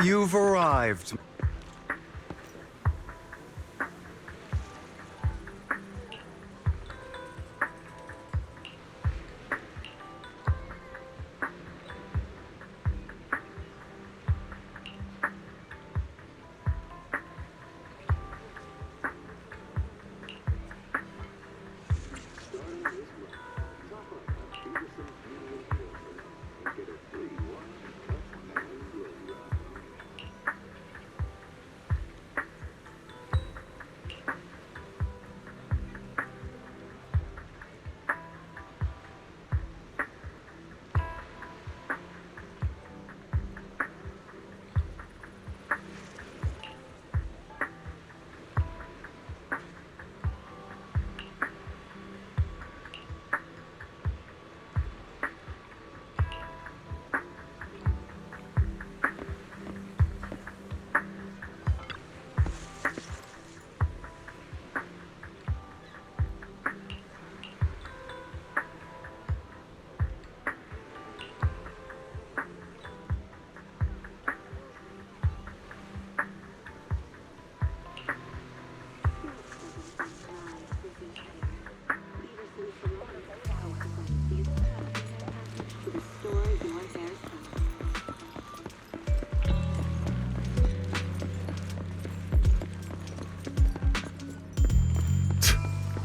You've arrived.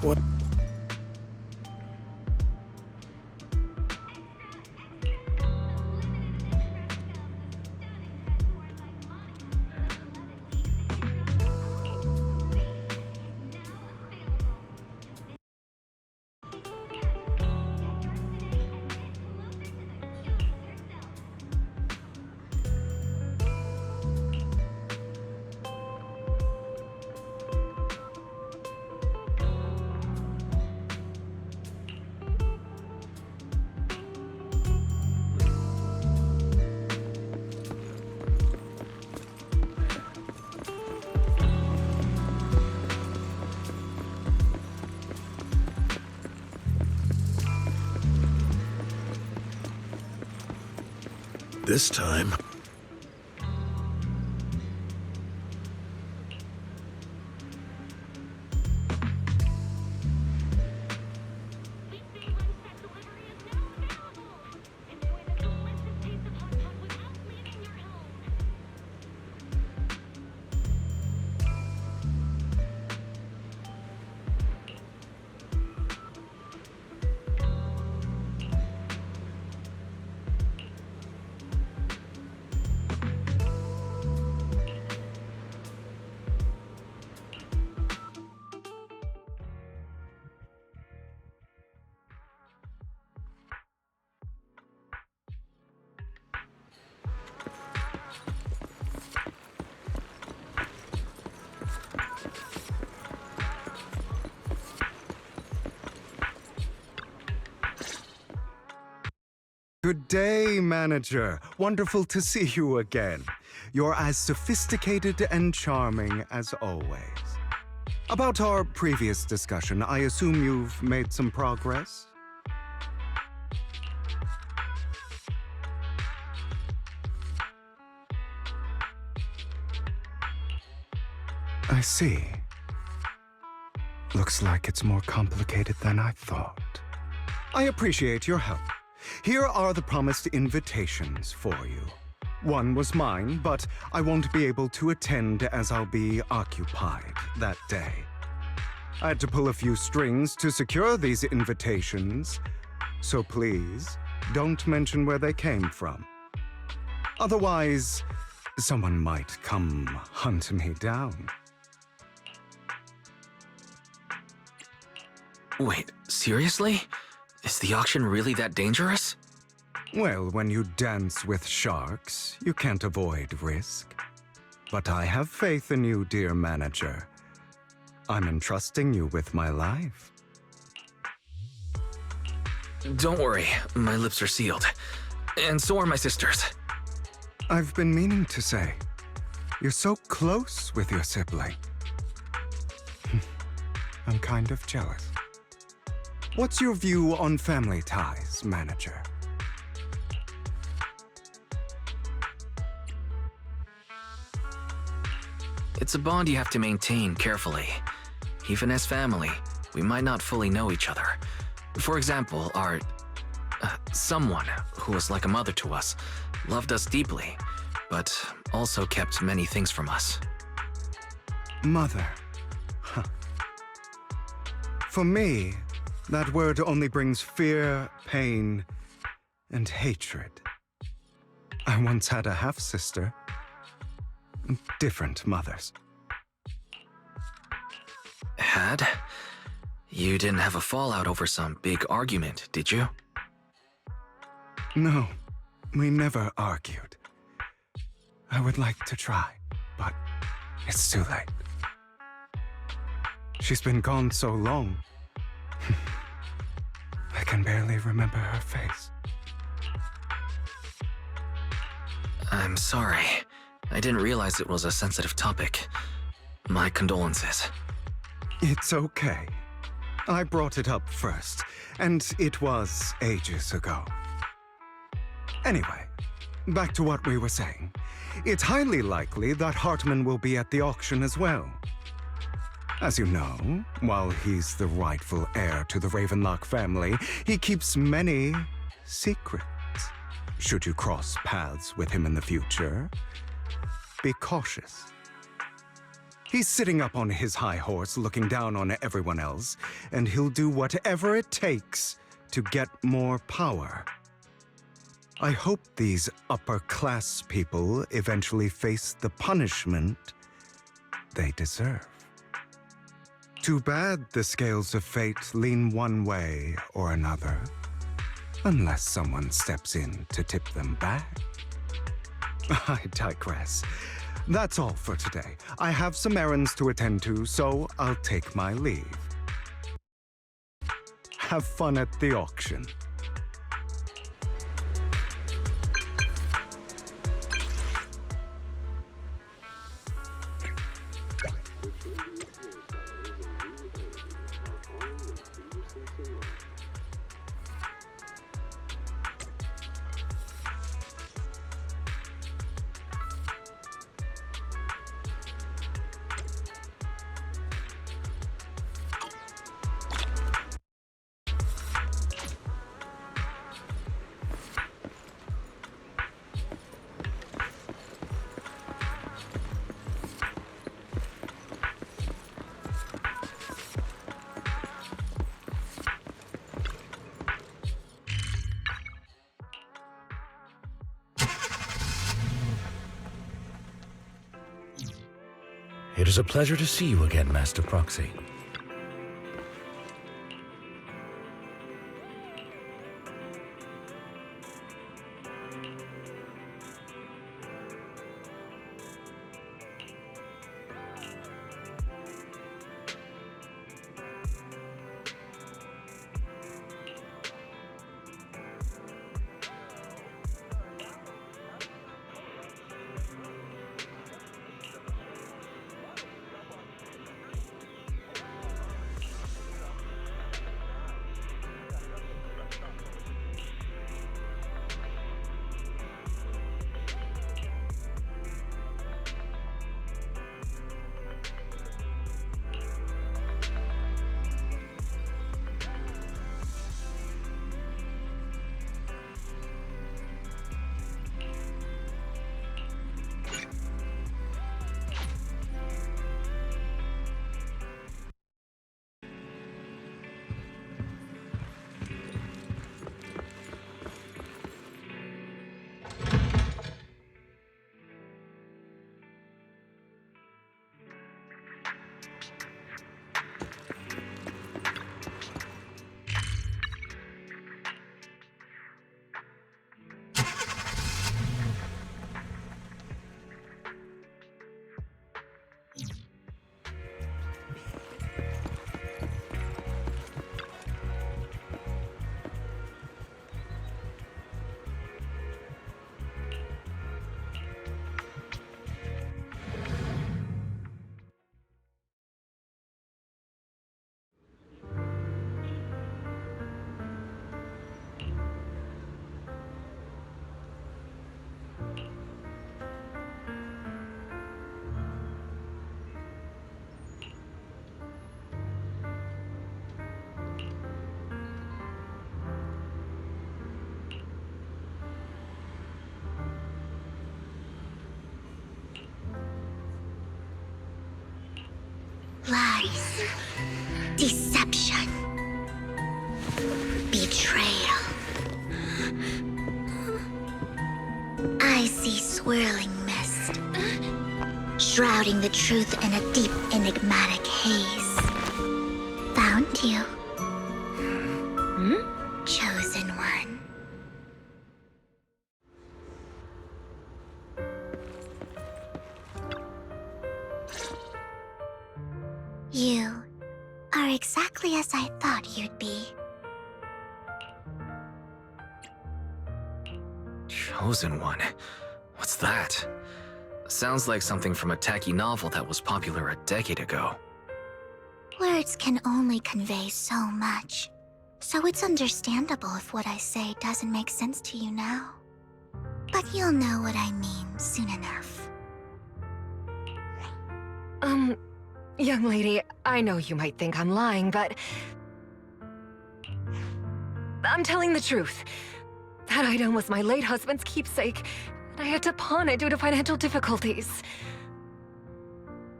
What? This time... Good day, Manager. Wonderful to see you again. You're as sophisticated and charming as always. About our previous discussion, I assume you've made some progress? I see. Looks like it's more complicated than I thought. I appreciate your help. Here are the promised invitations for you. One was mine, but I won't be able to attend as I'll be occupied that day. I had to pull a few strings to secure these invitations, so please, don't mention where they came from. Otherwise, someone might come hunt me down. Wait, seriously? Is the auction really that dangerous? Well, when you dance with sharks, you can't avoid risk. But I have faith in you, dear Manager. I'm entrusting you with my life. Don't worry, my lips are sealed. And so are my sisters. I've been meaning to say, you're so close with your sibling. I'm kind of jealous. What's your view on family ties, Manager? It's a bond you have to maintain carefully. Even as family, we might not fully know each other. For example, our someone who was like a mother to us loved us deeply, but also kept many things from us. Mother. Huh. For me, that word only brings fear, pain, and hatred. I once had a half-sister. Different mothers. Had? You didn't have a fallout over some big argument, did you? No, we never argued. I would like to try, but it's too late. She's been gone so long. I can barely remember her face. I'm sorry. I didn't realize it was a sensitive topic. My condolences. It's okay. I brought it up first, and it was ages ago. Anyway, back to what we were saying. It's highly likely that Hartman will be at the auction as well. As you know, while he's the rightful heir to the Ravenlock family, he keeps many secrets. Should you cross paths with him in the future, be cautious. He's sitting up on his high horse looking down on everyone else, and he'll do whatever it takes to get more power. I hope these upper-class people eventually face the punishment they deserve. Too bad the scales of fate lean one way or another, unless someone steps in to tip them back. I digress. That's all for today. I have some errands to attend to, so I'll take my leave. Have fun at the auction. It is a pleasure to see you again, Master Proxy. Lies. Deception. Betrayal. I see swirling mist, shrouding the truth in a deep, enigmatic haze. Found you. Chosen one. You are exactly as I thought you'd be. Chosen one? What's that? Sounds like something from a tacky novel that was popular a decade ago. Words can only convey so much, so it's understandable if what I say doesn't make sense to you now. But you'll know what I mean soon enough. Young lady, I know you might think I'm lying, but I'm telling the truth. That item was my late husband's keepsake, and I had to pawn it due to financial difficulties.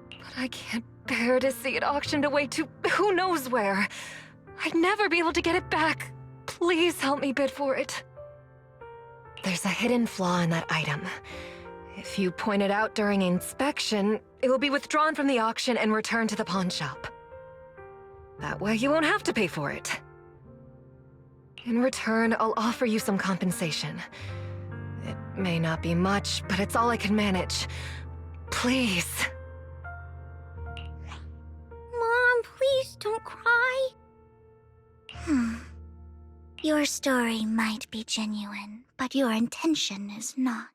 But I can't bear to see it auctioned away to who knows where. I'd never be able to get it back. Please help me bid for it. There's a hidden flaw in that item. If you point it out during inspection, it will be withdrawn from the auction and returned to the pawn shop. That way you won't have to pay for it. In return, I'll offer you some compensation. It may not be much, but it's all I can manage. Please. Mom, please don't cry. Your story might be genuine, but your intention is not.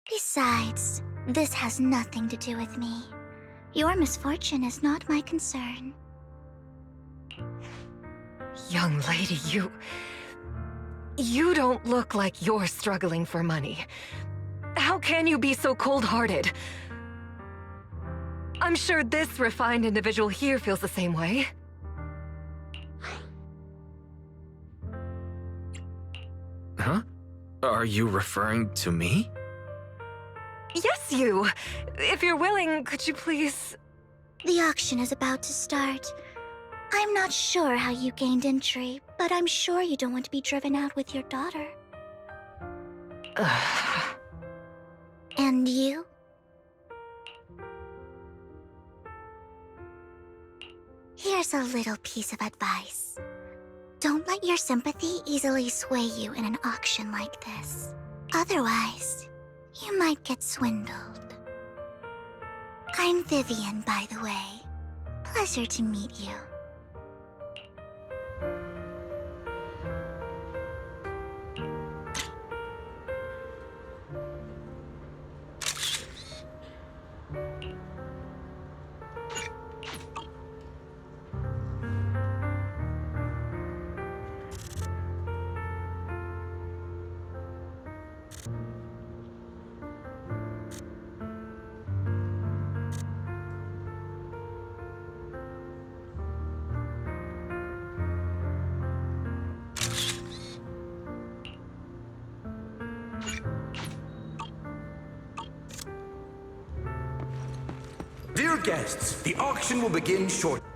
Besides, this has nothing to do with me. Your misfortune is not my concern. Young lady, you don't look like you're struggling for money. How can you be so cold-hearted? I'm sure this refined individual here feels the same way. Huh? Are you referring to me? Yes, you! If you're willing, could you please... The auction is about to start. I'm not sure how you gained entry, but I'm sure you don't want to be driven out with your daughter. And you? Here's a little piece of advice. Don't let your sympathy easily sway you in an auction like this. Otherwise, you might get swindled. I'm Vivian, by the way. Pleasure to meet you. Dear guests, the auction will begin shortly.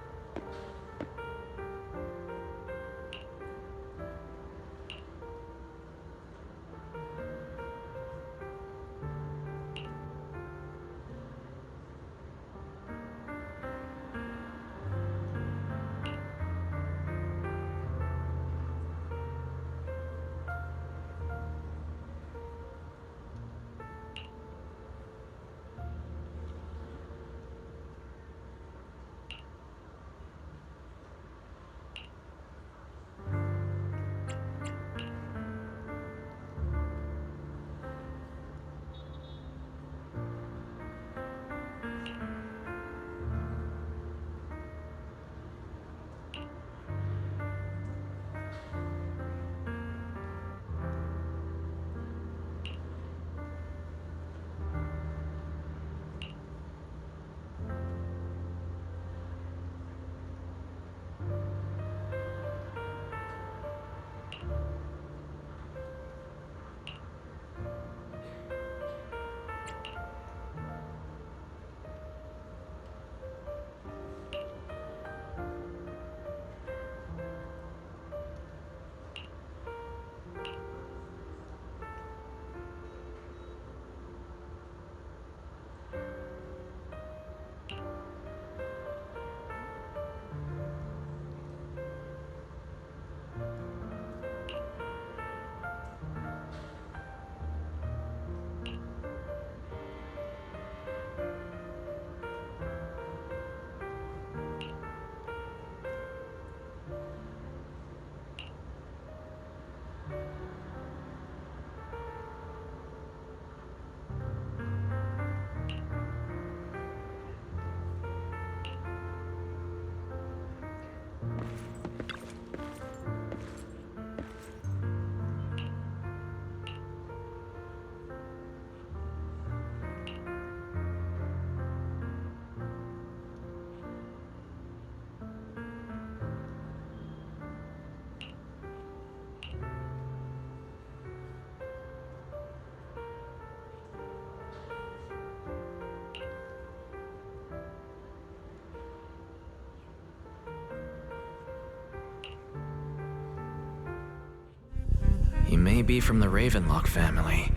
may be from the Ravenlock family,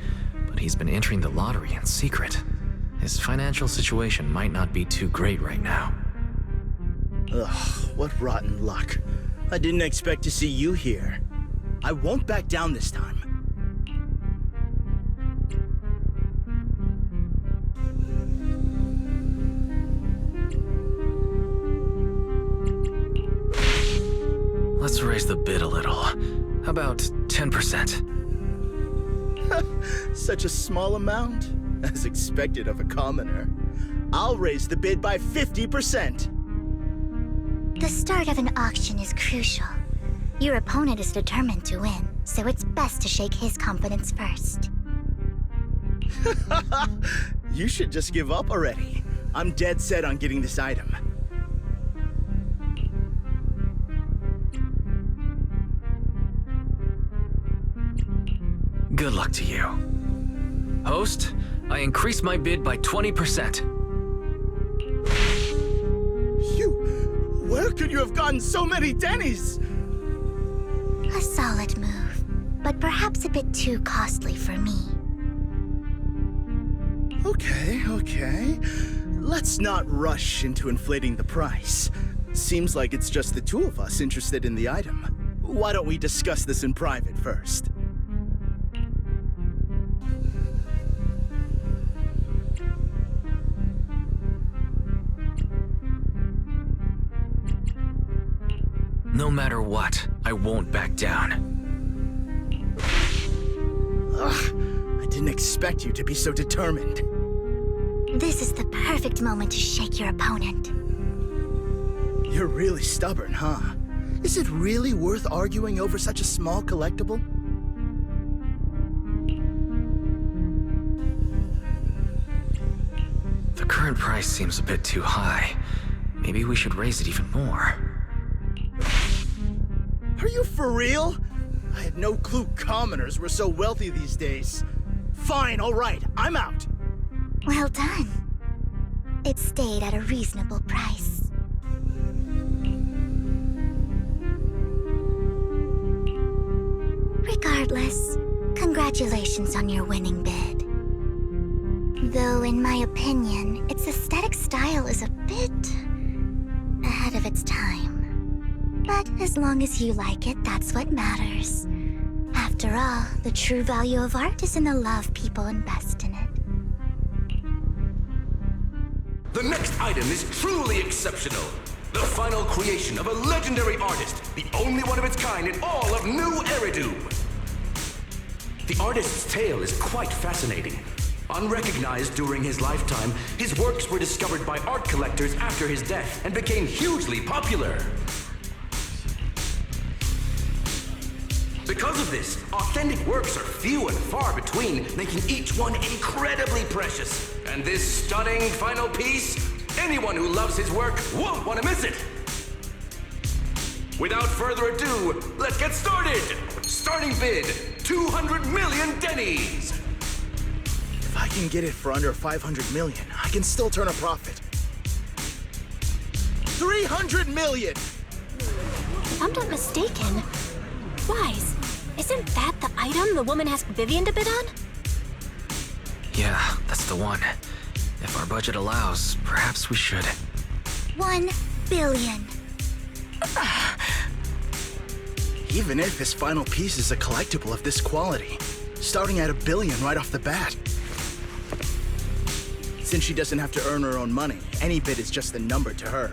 but he's been entering the lottery in secret. His financial situation might not be too great right now. Ugh, what rotten luck. I didn't expect to see you here. I won't back down this time. Let's raise the bid a little. How about 10%? Such a small amount, as expected of a commoner. I'll raise the bid by 50%. The start of an auction is crucial. Your opponent is determined to win, so it's best to shake his confidence first. You should just give up already. I'm dead set on getting this item. Good luck to you. Host, I increase my bid by 20%. Where could you have gotten so many Denny's? A solid move, but perhaps a bit too costly for me. Okay. Let's not rush into inflating the price. Seems like it's just the two of us interested in the item. Why don't we discuss this in private first? No matter what, I won't back down. Ugh, I didn't expect you to be so determined. This is the perfect moment to shake your opponent. You're really stubborn, huh? Is it really worth arguing over such a small collectible? The current price seems a bit too high. Maybe we should raise it even more. Are you for real? I had no clue commoners were so wealthy these days. Fine, all right, I'm out. Well done. It stayed at a reasonable price. Regardless, congratulations on your winning bid. Though, in my opinion, its aesthetic style is a bit ahead of its time. But as long as you like it, that's what matters. After all, the true value of art is in the love people invest in it. The next item is truly exceptional. The final creation of a legendary artist, the only one of its kind in all of New Eridu. The artist's tale is quite fascinating. Unrecognized during his lifetime, his works were discovered by art collectors after his death and became hugely popular. Because of this, authentic works are few and far between, making each one incredibly precious. And this stunning final piece, anyone who loves his work won't want to miss it. Without further ado, let's get started! Starting bid, 200 million Denny's! If I can get it for under 500 million, I can still turn a profit. 300 million! If I'm not mistaken, Wise, isn't that the item the woman asked Vivian to bid on? Yeah, that's the one. If our budget allows, perhaps we should. 1 billion. Even if his final piece is a collectible of this quality, starting at $1 billion right off the bat. Since she doesn't have to earn her own money, any bid is just a number to her.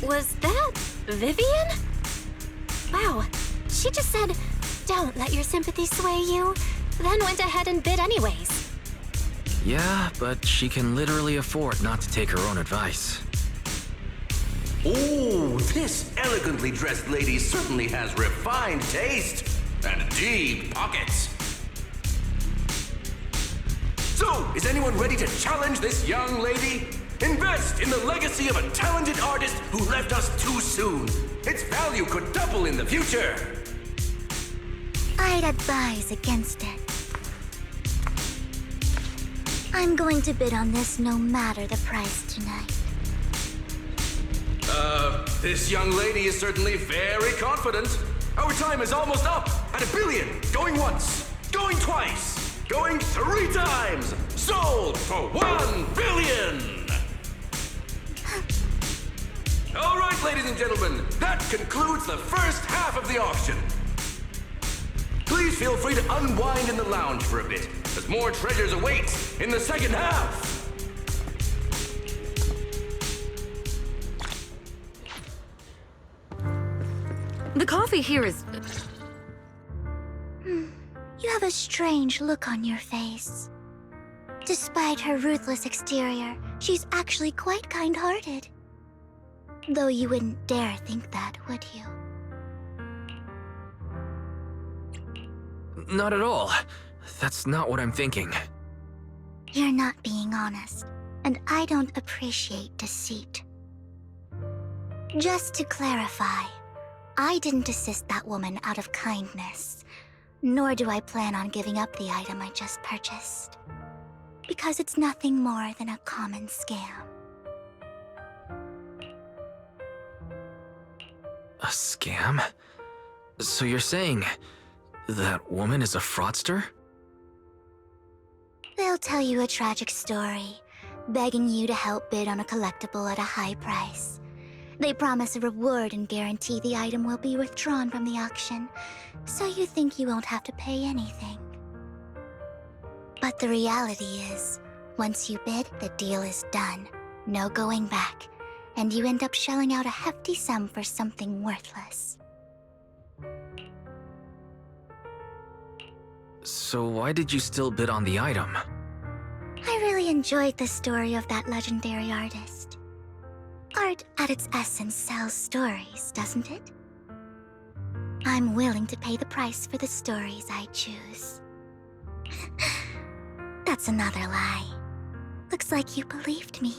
Was that Vivian? Wow, she just said, "Don't let your sympathy sway you," then went ahead and bid anyways. Yeah, but she can literally afford not to take her own advice. Ooh, this elegantly dressed lady certainly has refined taste and deep pockets. So, is anyone ready to challenge this young lady? Invest in the legacy of a talented artist who left us too soon. Its value could double in the future. I'd advise against it. I'm going to bid on this no matter the price tonight. This young lady is certainly very confident. Our time is almost up at 1 billion. Going once, going twice, going 3 times. Sold for 1 billion. All right, ladies and gentlemen, that concludes the first half of the auction. Please feel free to unwind in the lounge for a bit, as more treasures await in the second half. The coffee here is... You have a strange look on your face. Despite her ruthless exterior, she's actually quite kind-hearted. Though you wouldn't dare think that, would you? Not at all. That's not what I'm thinking. You're not being honest, and I don't appreciate deceit. Just to clarify, I didn't assist that woman out of kindness, nor do I plan on giving up the item I just purchased. Because it's nothing more than a common scam. A scam? So you're saying that woman is a fraudster? They'll tell you a tragic story, begging you to help bid on a collectible at a high price. They promise a reward and guarantee the item will be withdrawn from the auction, so you think you won't have to pay anything. But the reality is, once you bid, the deal is done. No going back. And you end up shelling out a hefty sum for something worthless. So why did you still bid on the item? I really enjoyed the story of that legendary artist. Art, at its essence, sells stories, doesn't it? I'm willing to pay the price for the stories I choose. That's another lie. Looks like you believed me.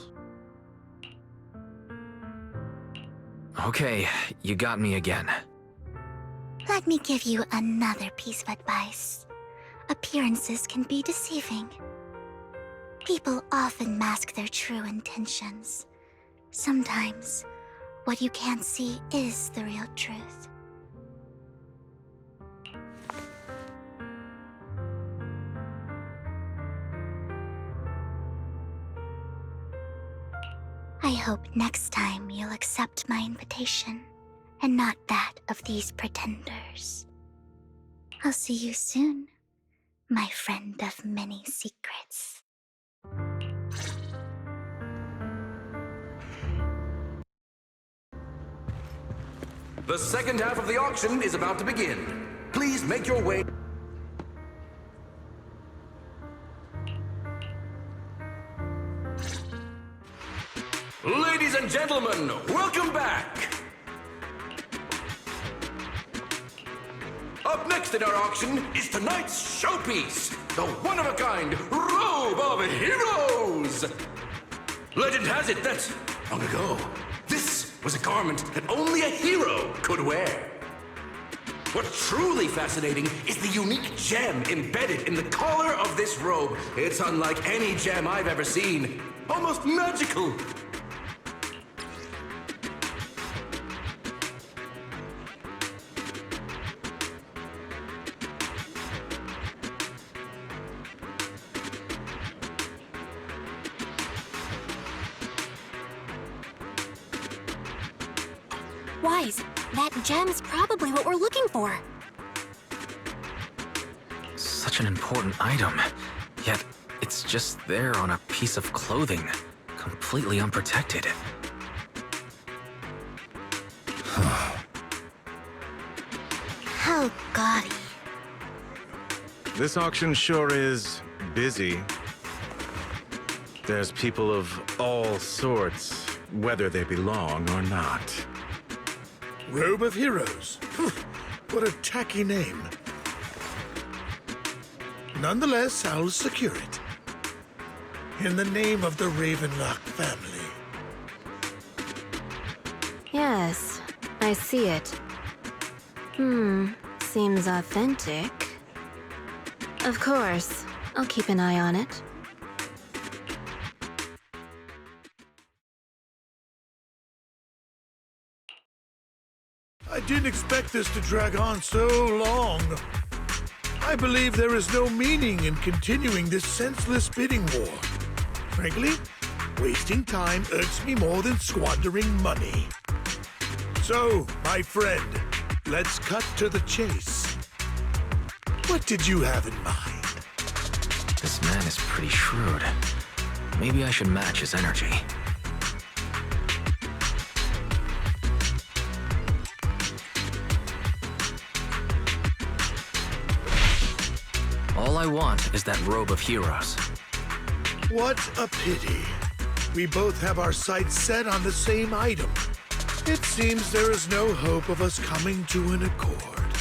Okay, you got me again. Let me give you another piece of advice. Appearances can be deceiving. People often mask their true intentions. Sometimes, what you can't see is the real truth. I hope next time you'll accept my invitation, and not that of these pretenders. I'll see you soon, my friend of many secrets. The second half of the auction is about to begin. Please make your way. Ladies and gentlemen, welcome back! Up next in our auction is tonight's showpiece, the one-of-a-kind Robe of Heroes! Legend has it that, long ago, this was a garment that only a hero could wear. What's truly fascinating is the unique gem embedded in the collar of this robe. It's unlike any gem I've ever seen. Almost magical. Wise, that gem's probably what we're looking for. Such an important item, yet it's just there on a piece of clothing, completely unprotected. How gaudy. This auction sure is busy. There's people of all sorts, whether they belong or not. Robe of Heroes. What a tacky name. Nonetheless, I'll secure it. In the name of the Ravenlock family. Yes, I see it. Seems authentic. Of course, I'll keep an eye on it. I didn't expect this to drag on so long. I believe there is no meaning in continuing this senseless bidding war. Frankly, wasting time irks me more than squandering money. So, my friend, let's cut to the chase. What did you have in mind? This man is pretty shrewd. Maybe I should match his energy. All I want is that robe of heroes. What a pity. We both have our sights set on the same item. It seems there is no hope of us coming to an accord.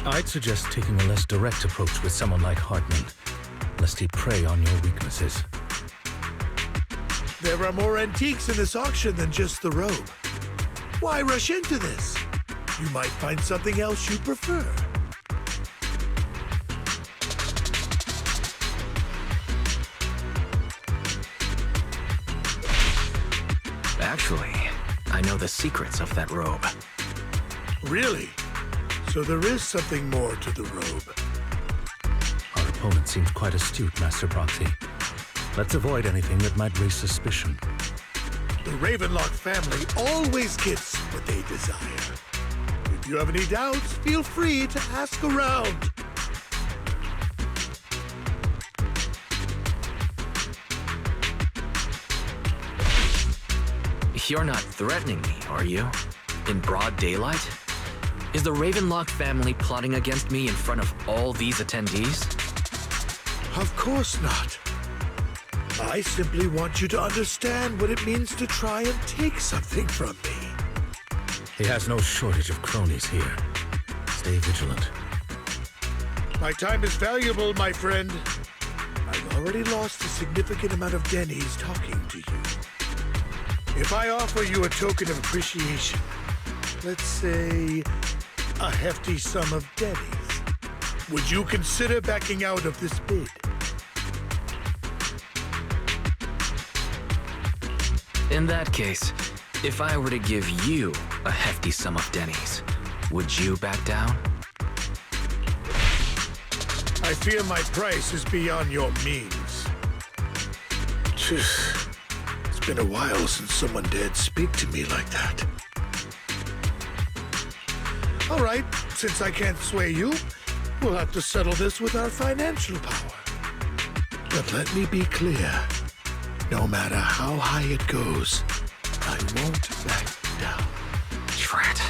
I'd suggest taking a less direct approach with someone like Hartman, lest he prey on your weaknesses. There are more antiques in this auction than just the robe. Why rush into this? You might find something else you prefer. Actually, I know the secrets of that robe. Really? So there is something more to the robe. Our opponent seems quite astute, Master Proxy. Let's avoid anything that might raise suspicion. The Ravenlock family always gets what they desire. If you have any doubts, feel free to ask around. You're not threatening me, are you? In broad daylight? Is the Ravenlock family plotting against me in front of all these attendees? Of course not. I simply want you to understand what it means to try and take something from me. He has no shortage of cronies here. Stay vigilant. My time is valuable, my friend. I've already lost a significant amount of Denny's talking to you. If I offer you a token of appreciation, let's say a hefty sum of Denny's, would you consider backing out of this bid? In that case, if I were to give you a hefty sum of Denny's, would you back down? I fear my price is beyond your means. It's been a while since someone dared speak to me like that. All right, since I can't sway you, we'll have to settle this with our financial power. But let me be clear. No matter how high it goes, I won't back down. Drat.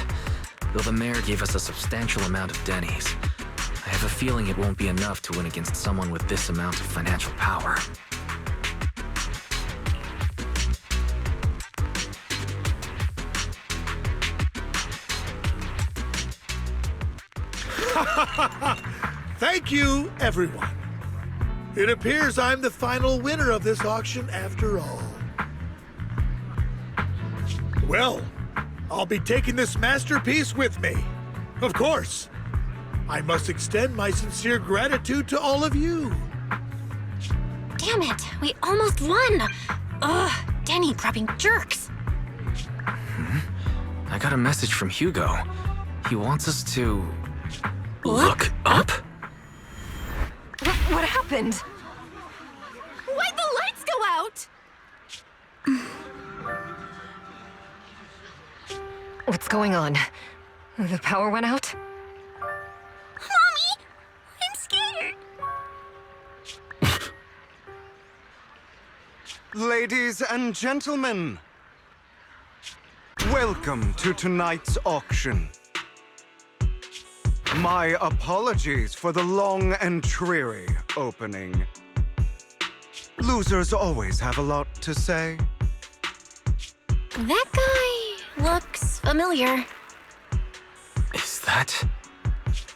Though the mayor gave us a substantial amount of Denny's, I have a feeling it won't be enough to win against someone with this amount of financial power. Thank you, everyone. It appears I'm the final winner of this auction after all. Well, I'll be taking this masterpiece with me. Of course. I must extend my sincere gratitude to all of you. Damn it, we almost won! Ugh, Denny grabbing jerks. I got a message from Hugo. He wants us to... look up? What happened? Why'd the lights go out? What's going on? The power went out? Mommy! I'm scared! Ladies and gentlemen, welcome to tonight's auction. My apologies for the long and dreary opening. Losers always have a lot to say. That guy looks familiar. Is that...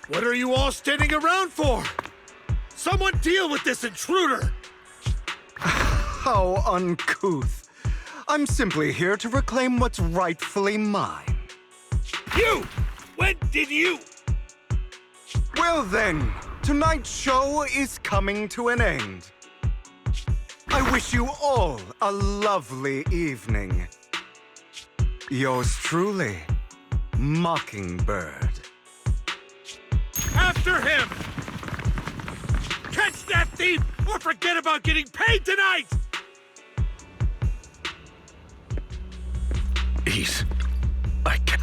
What are you all standing around for? Someone deal with this intruder! How uncouth. I'm simply here to reclaim what's rightfully mine. You! When did you... Well then, tonight's show is coming to an end. I wish you all a lovely evening. Yours truly, Mockingbird. After him! Catch that thief or forget about getting paid tonight! I can't...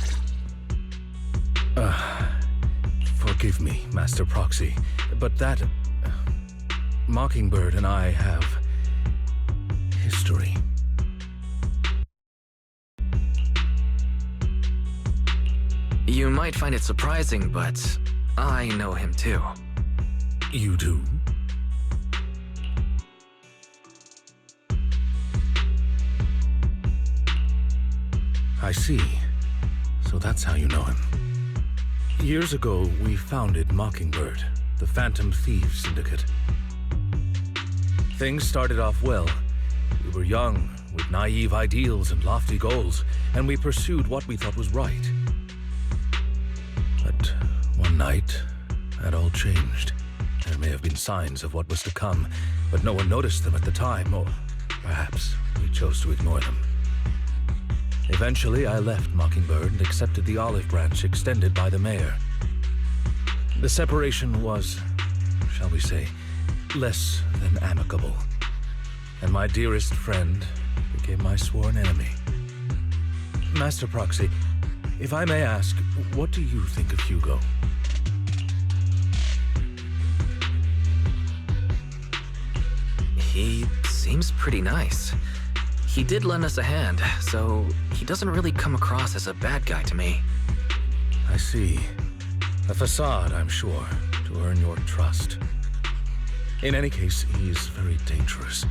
Forgive me, Master Proxy, but that... Mockingbird and I have... history. You might find it surprising, but I know him too. You do? I see. So that's how you know him. Years ago, we founded Mockingbird, the Phantom Thieves Syndicate. Things started off well. We were young, with naive ideals and lofty goals, and we pursued what we thought was right. But one night, that all changed. There may have been signs of what was to come, but no one noticed them at the time, or perhaps we chose to ignore them. Eventually, I left Mockingbird and accepted the olive branch extended by the mayor. The separation was, shall we say, less than amicable. And my dearest friend became my sworn enemy. Master Proxy, if I may ask, what do you think of Hugo? He seems pretty nice. He did lend us a hand, so he doesn't really come across as a bad guy to me. I see. A facade, I'm sure, to earn your trust. In any case, he is very dangerous.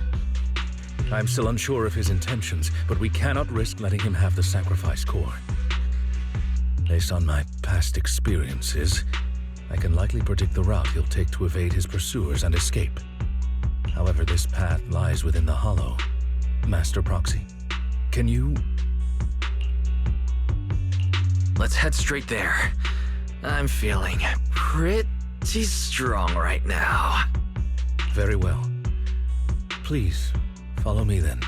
I'm still unsure of his intentions, but we cannot risk letting him have the sacrifice core. Based on my past experiences, I can likely predict the route he'll take to evade his pursuers and escape. However, this path lies within the Hollow. Master Proxy, can you... Let's head straight there. I'm feeling pretty strong right now. Very well. Please, follow me then.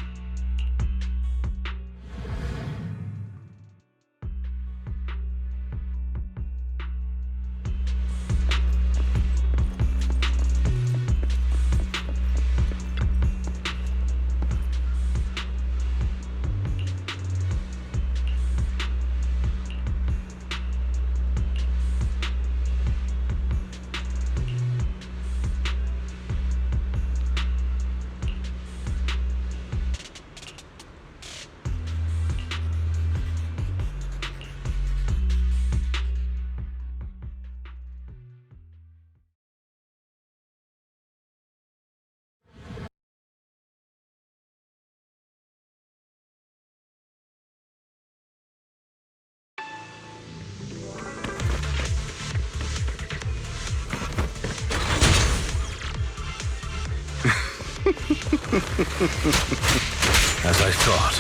As I thought,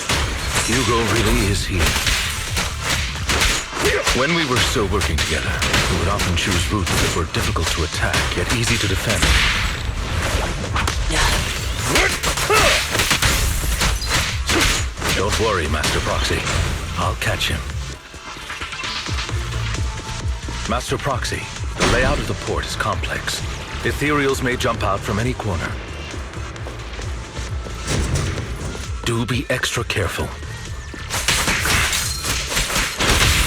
Hugo really is here. When we were still working together, we would often choose routes that were difficult to attack, yet easy to defend. Don't worry, Master Proxy. I'll catch him. Master Proxy, the layout of the port is complex. Ethereals may jump out from any corner. Do be extra careful.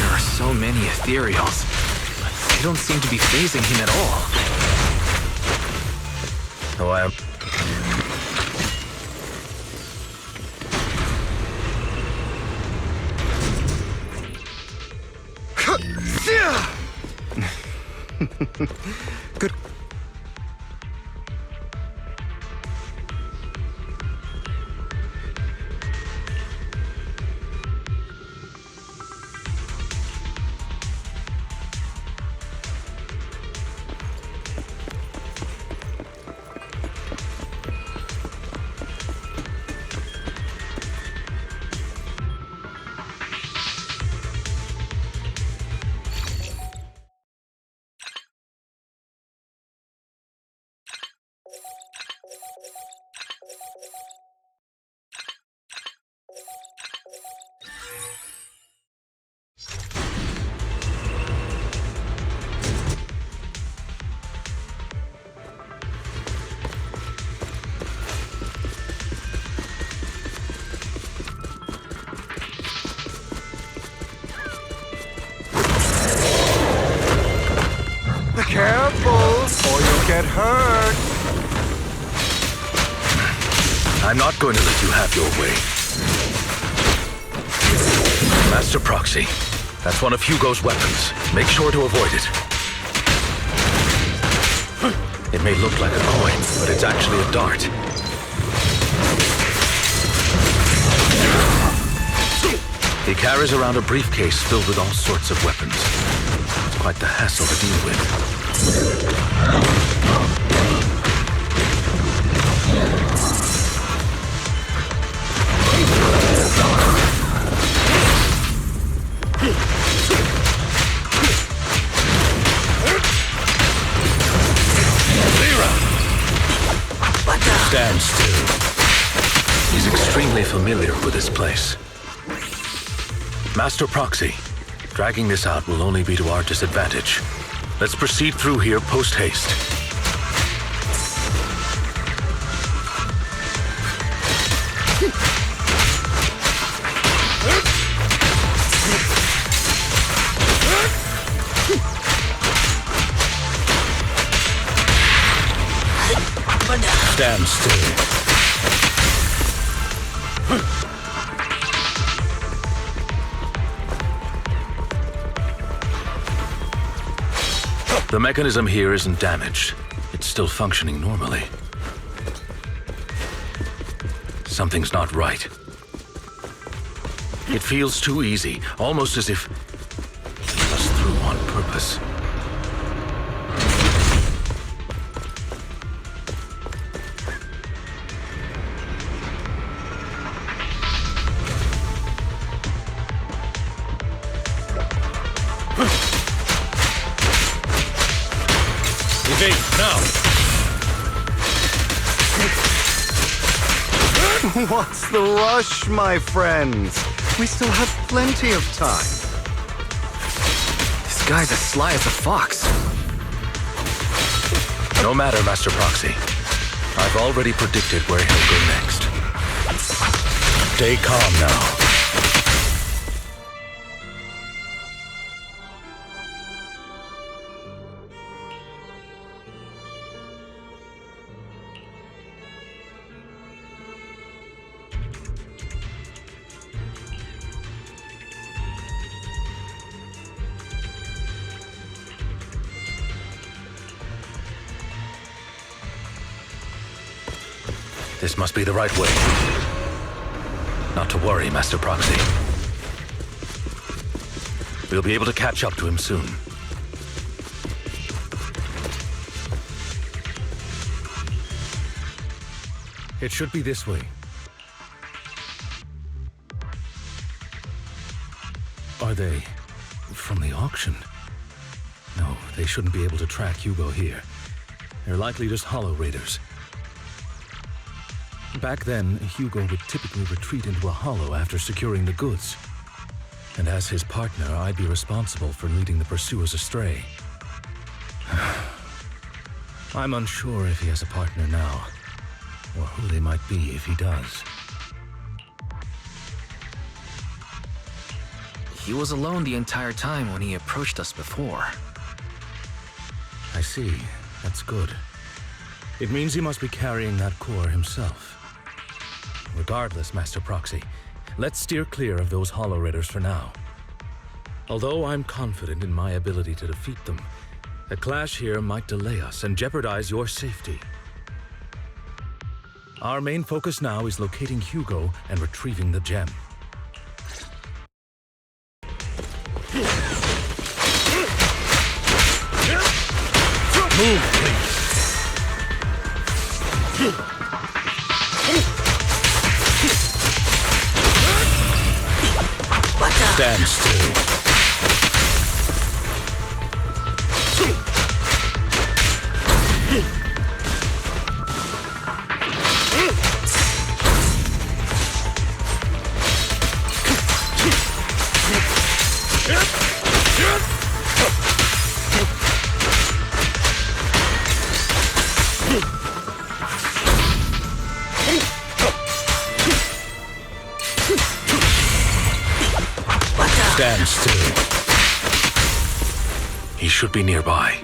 There are so many ethereals, but they don't seem to be phasing him at all. Oh, I am... Good. get hurt. I'm not going to let you have your way. Master Proxy, that's one of Hugo's weapons. Make sure to avoid it. It may look like a coin, but it's actually a dart. He carries around a briefcase filled with all sorts of weapons. It's quite the hassle to deal with. Stand still. He's extremely familiar with this place. Master Proxy, dragging this out will only be to our disadvantage. Let's proceed through here post-haste. Stand still. The mechanism here isn't damaged. It's still functioning normally. Something's not right. It feels too easy, almost as if it was through on purpose. Now! What's the rush, my friends? We still have plenty of time. This guy's as sly as a fox. No matter, Master Proxy. I've already predicted where he'll go next. Stay calm now. This must be the right way. Not to worry, Master Proxy. We'll be able to catch up to him soon. It should be this way. Are they from the auction? No, they shouldn't be able to track Hugo here. They're likely just hollow raiders. Back then, Hugo would typically retreat into a hollow after securing the goods. And as his partner, I'd be responsible for leading the pursuers astray. I'm unsure if he has a partner now, or who they might be if he does. He was alone the entire time when he approached us before. I see. That's good. It means he must be carrying that core himself. Regardless, Master Proxy, let's steer clear of those hollow raiders for now. Although I'm confident in my ability to defeat them, a clash here might delay us and jeopardize your safety. Our main focus now is locating Hugo and retrieving the gem. Move, please. Stand still. Stand still. He should be nearby.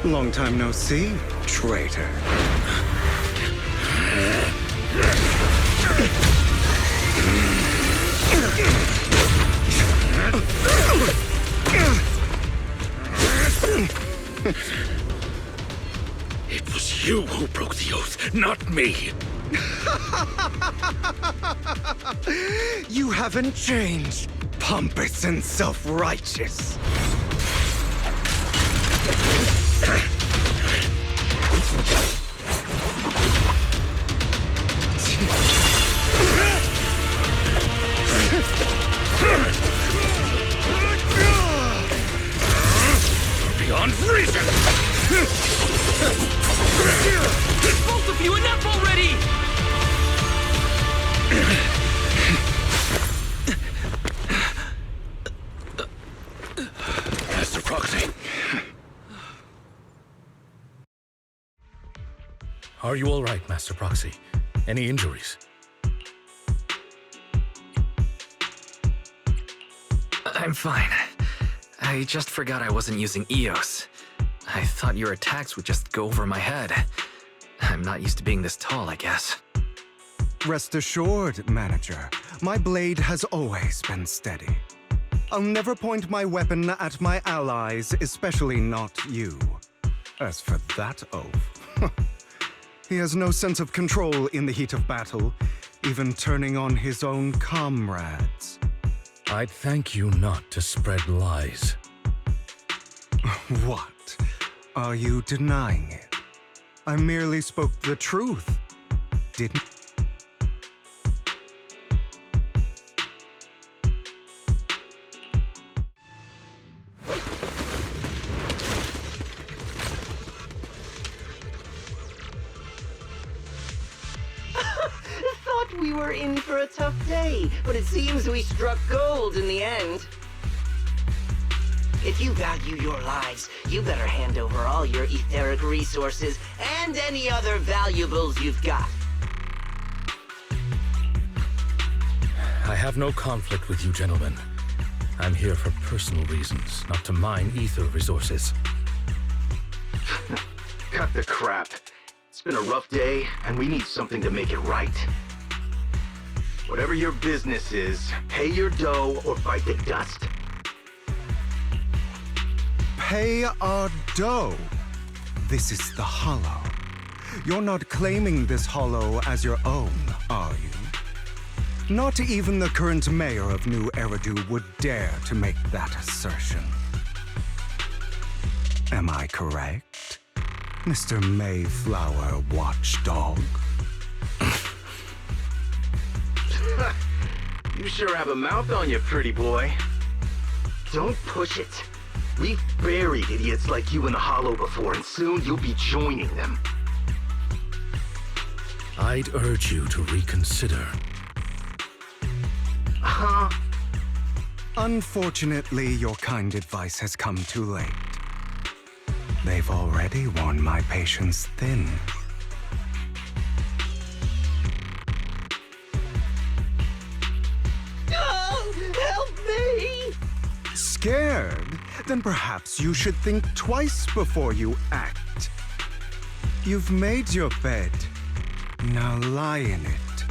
Long time no see, traitor. It was you who broke the oath, not me. You haven't changed, pompous and self-righteous. Beyond reason! Both of you, enough already! Master Proxy. Are you all right, Master Proxy? Any injuries? I'm fine. I just forgot I wasn't using EOS. I thought your attacks would just go over my head. I'm not used to being this tall, I guess. Rest assured, Manager, my blade has always been steady. I'll never point my weapon at my allies, especially not you. As for that oaf, he has no sense of control in the heat of battle, even turning on his own comrades. I'd thank you not to spread lies. What? Are you denying it? I merely spoke the truth, didn't? Thought we were in for a tough day, but it seems we struck gold in the end. If you value your lives, you better hand over all your etheric resources and any other valuables you've got. I have no conflict with you, gentlemen. I'm here for personal reasons, not to mine ether resources. Cut the crap. It's been a rough day, and we need something to make it right. Whatever your business is, pay your dough or bite the dust. Pay our dough. This is the Hollow. You're not claiming this Hollow as your own, are you? Not even the current mayor of New Eridu would dare to make that assertion. Am I correct, Mr. Mayflower Watchdog? You sure have a mouth on you, pretty boy. Don't push it. We've buried idiots like you in the Hollow before, and soon you'll be joining them. I'd urge you to reconsider. Huh? Unfortunately, your kind advice has come too late. They've already worn my patience thin. Help me! Scared? Then perhaps you should think twice before you act. You've made your bed. Now lie in it.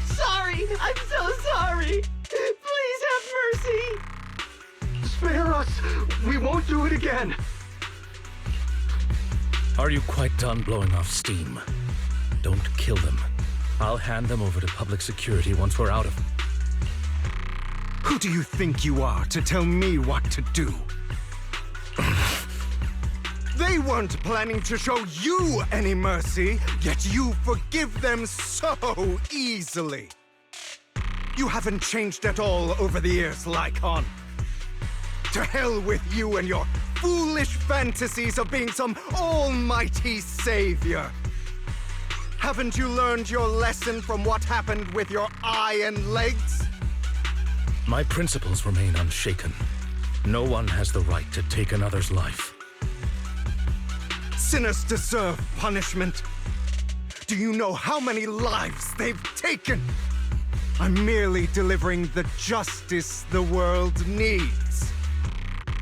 Sorry! I'm so sorry! Please have mercy! Spare us! We won't do it again! Are you quite done blowing off steam? Don't kill them. I'll hand them over to public security once we're out of... Who do you think you are to tell me what to do? They weren't planning to show you any mercy, yet you forgive them so easily. You haven't changed at all over the years, Lycon. To hell with you and your foolish fantasies of being some almighty savior. Haven't you learned your lesson from what happened with your eye and legs? My principles remain unshaken. No one has the right to take another's life. Sinners deserve punishment. Do you know how many lives they've taken? I'm merely delivering the justice the world needs.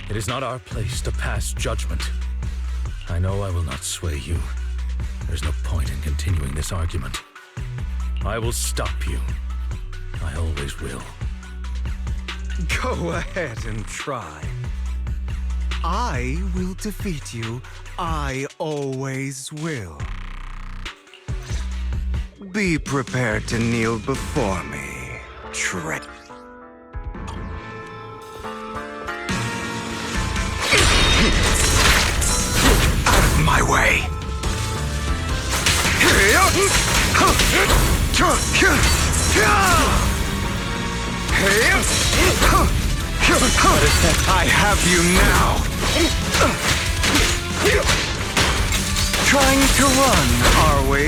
It is not our place to pass judgment. I know I will not sway you. There's no point in continuing this argument. I will stop you. I always will. Go ahead and try. I will defeat you. I always will. Be prepared to kneel before me, Trent. Out of my way! I have you now! Trying to run, are we?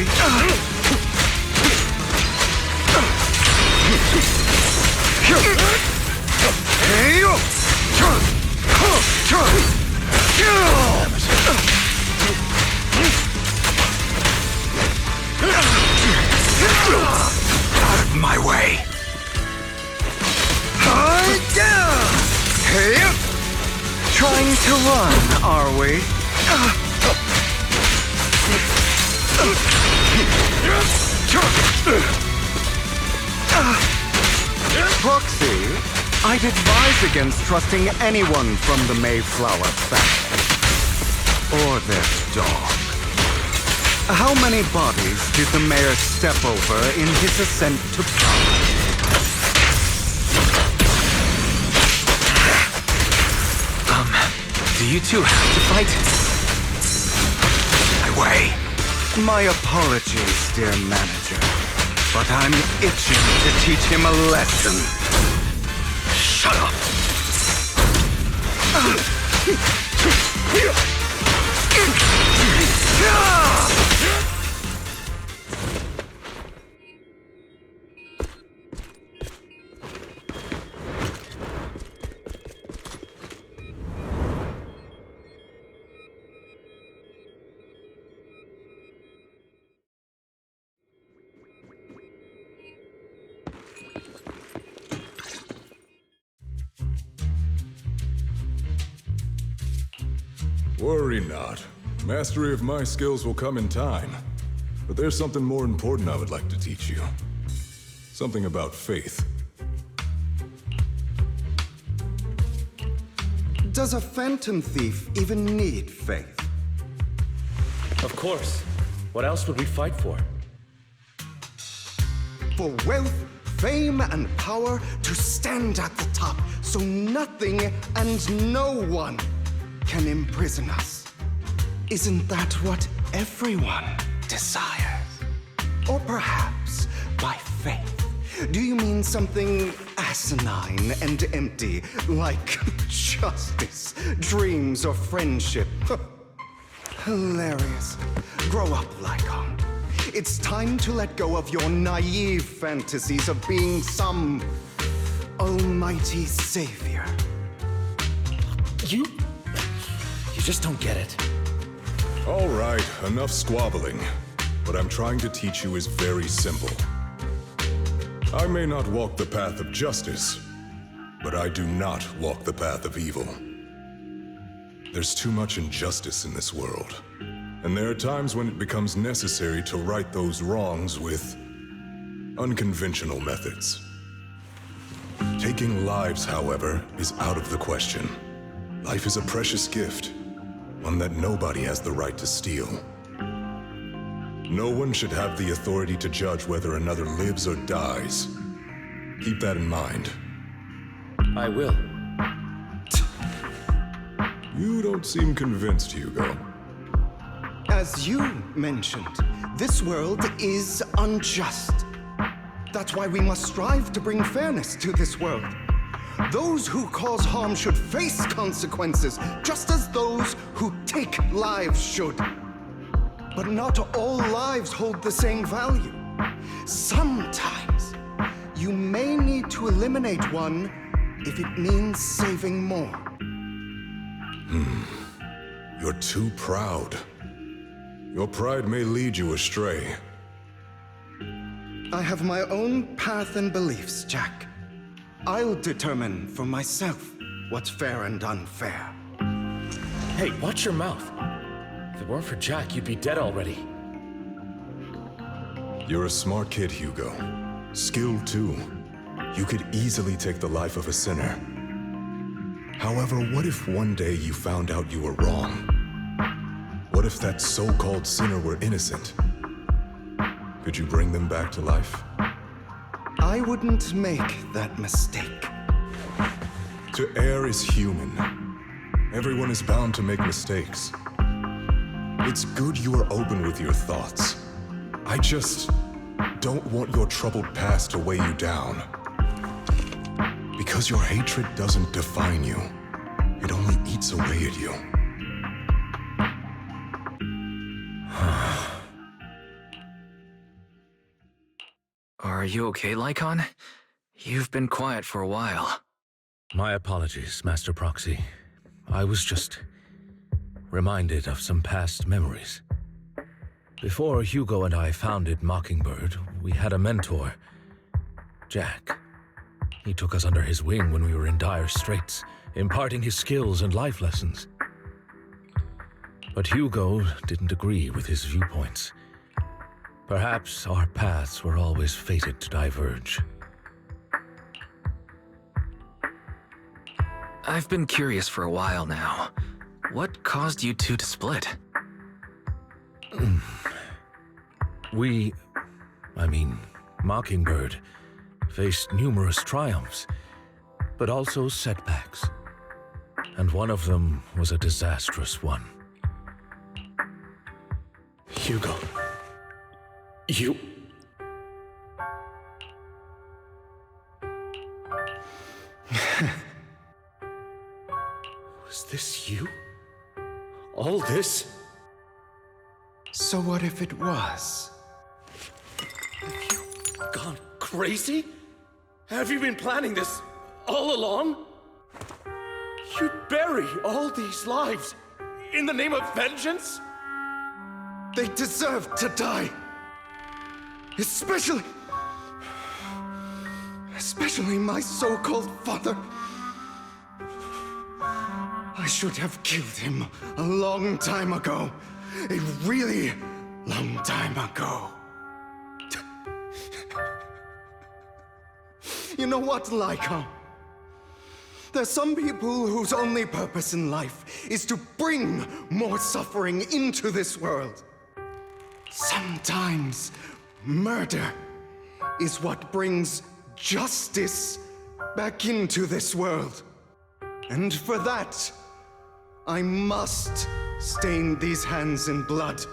Out of my way! Trying to run, are we? Proxy, I'd advise against trusting anyone from the Mayflower family. Or their dog. How many bodies did the mayor step over in his ascent to power? Do you two have to fight? My way. My apologies, dear manager. But I'm itching to teach him a lesson. Shut up! Worry not. Mastery of my skills will come in time. But there's something more important I would like to teach you. Something about faith. Does a phantom thief even need faith? Of course. What else would we fight for? For wealth, fame, and power to stand at the top, so nothing and no one can imprison us. Isn't that what everyone desires? Or perhaps by faith, do you mean something asinine and empty, like justice, dreams, or friendship? Hilarious. Grow up, Lycon. It's time to let go of your naive fantasies of being some almighty savior. You just don't get it. All right, enough squabbling. What I'm trying to teach you is very simple. I may not walk the path of justice, but I do not walk the path of evil. There's too much injustice in this world, and there are times when it becomes necessary to right those wrongs with unconventional methods. Taking lives, however, is out of the question. Life is a precious gift, one that nobody has the right to steal. No one should have the authority to judge whether another lives or dies. Keep that in mind. I will. You don't seem convinced, Hugo. As you mentioned, this world is unjust. That's why we must strive to bring fairness to this world. Those who cause harm should face consequences, just as those who take lives should. But not all lives hold the same value. Sometimes, you may need to eliminate one if it means saving more. You're too proud. Your pride may lead you astray. I have my own path and beliefs, Jack. I'll determine for myself what's fair and unfair. Hey, watch your mouth. If it weren't for Jack, you'd be dead already. You're a smart kid, Hugo. Skilled, too. You could easily take the life of a sinner. However, what if one day you found out you were wrong? What if that so-called sinner were innocent? Could you bring them back to life? I wouldn't make that mistake. To err is human. Everyone is bound to make mistakes. It's good you are open with your thoughts. I just don't want your troubled past to weigh you down. Because your hatred doesn't define you. It only eats away at you. Are you okay, Lycon? You've been quiet for a while. My apologies, Master Proxy. I was just reminded of some past memories. Before Hugo and I founded Mockingbird, we had a mentor, Jack. He took us under his wing when we were in dire straits, imparting his skills and life lessons. But Hugo didn't agree with his viewpoints. Perhaps our paths were always fated to diverge. I've been curious for a while now. What caused you two to split? Mockingbird, faced numerous triumphs, but also setbacks. And one of them was a disastrous one. Hugo. You... Was this you? All this? So what if it was? Have you gone crazy? Have you been planning this all along? You'd bury all these lives in the name of vengeance? They deserve to die. Especially my so-called father. I should have killed him a long time ago. A really long time ago. You know what, Lycon? There's some people whose only purpose in life is to bring more suffering into this world. Sometimes murder is what brings justice back into this world. And for that, I must stain these hands in blood.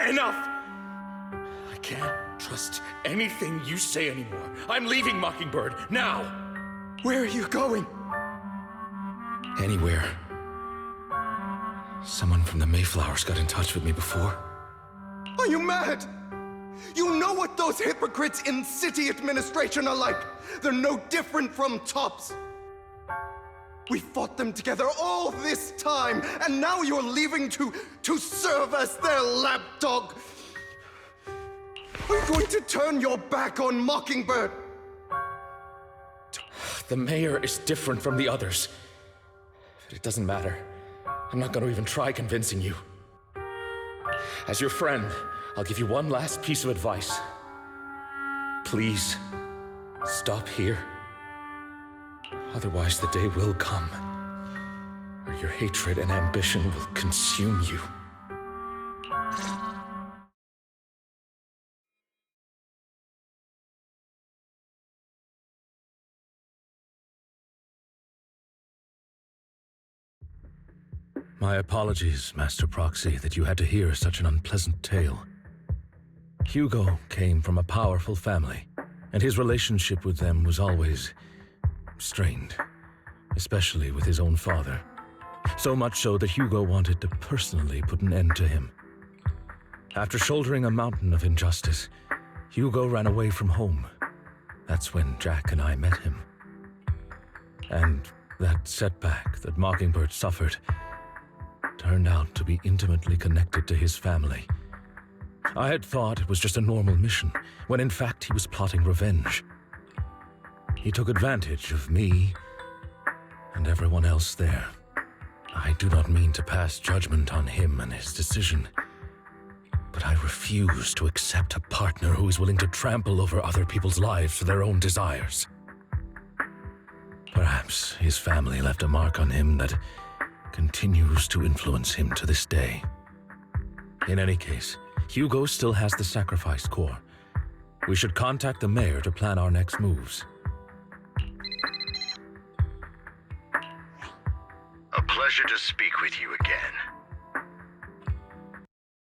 Enough! I can't trust anything you say anymore. I'm leaving Mockingbird, now! Where are you going? Anywhere. Someone from the Mayflowers got in touch with me before. Are you mad? You know what those hypocrites in city administration are like. They're no different from tops. We fought them together all this time, and now you're leaving to serve as their lapdog. Are you going to turn your back on Mockingbird? The mayor is different from the others. But it doesn't matter. I'm not going to even try convincing you. As your friend, I'll give you one last piece of advice. Please, stop here. Otherwise, the day will come where your hatred and ambition will consume you. My apologies, Master Proxy, that you had to hear such an unpleasant tale. Hugo came from a powerful family, and his relationship with them was always strained, especially with his own father. So much so that Hugo wanted to personally put an end to him. After shouldering a mountain of injustice, Hugo ran away from home. That's when Jack and I met him. And that setback that Mockingbird suffered turned out to be intimately connected to his family. I had thought it was just a normal mission, when in fact he was plotting revenge. He took advantage of me and everyone else there. I do not mean to pass judgment on him and his decision, but I refuse to accept a partner who is willing to trample over other people's lives for their own desires. Perhaps his family left a mark on him that continues to influence him to this day. In any case, Hugo still has the sacrificed core. We should contact the mayor to plan our next moves. A pleasure to speak with you again.